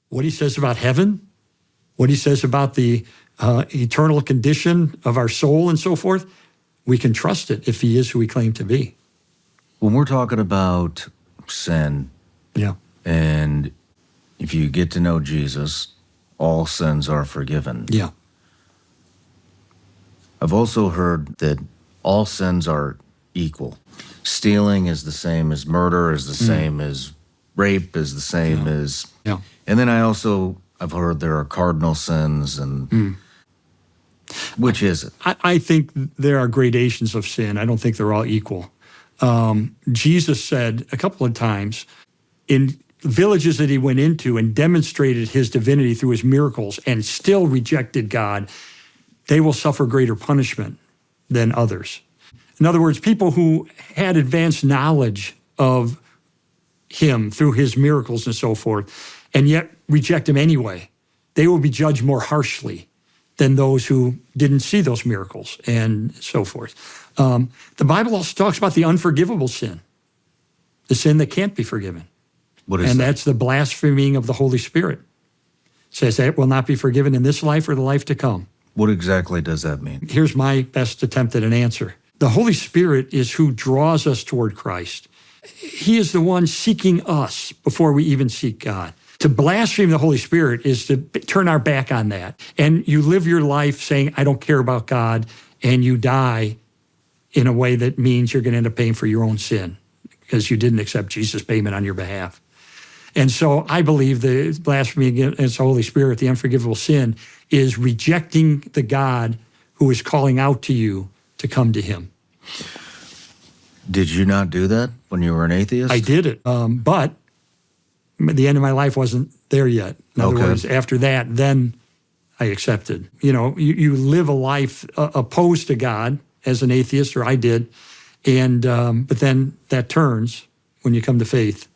what he says about heaven, what he says about the eternal condition of our soul and so forth, we can trust it if he is who he claimed to be. When we're talking about sin, and if you get to know Jesus, all sins are forgiven. Yeah. I've also heard that all sins are equal. Stealing is the same as murder, is the same as rape, is the same as... Yeah. And then I've heard there are cardinal sins, and which is it? I think there are gradations of sin. I don't think they're all equal. Jesus said a couple of times in villages that he went into and demonstrated his divinity through his miracles and still rejected God, they will suffer greater punishment than others. In other words, people who had advanced knowledge of him through his miracles and so forth, and yet reject him anyway, they will be judged more harshly than those who didn't see those miracles and so forth. The Bible also talks about the unforgivable sin, the sin that can't be forgiven. What is and that? That's the blaspheming of the Holy Spirit. It says that will not be forgiven in this life or the life to come. What exactly does that mean? Here's my best attempt at an answer. The Holy Spirit is who draws us toward Christ. He is the one seeking us before we even seek God. To blaspheme the Holy Spirit is to turn our back on that. And you live your life saying, I don't care about God, and you die in a way that means you're going to end up paying for your own sin because you didn't accept Jesus' payment on your behalf. And so I believe the blasphemy against the Holy Spirit, the unforgivable sin, is rejecting the God who is calling out to you to come to him. Did you not do that when you were an atheist? I did it, but the end of my life wasn't there yet. In other words, after that, then I accepted. You know, you live a life opposed to God as an atheist, or I did, and but then that turns when you come to faith.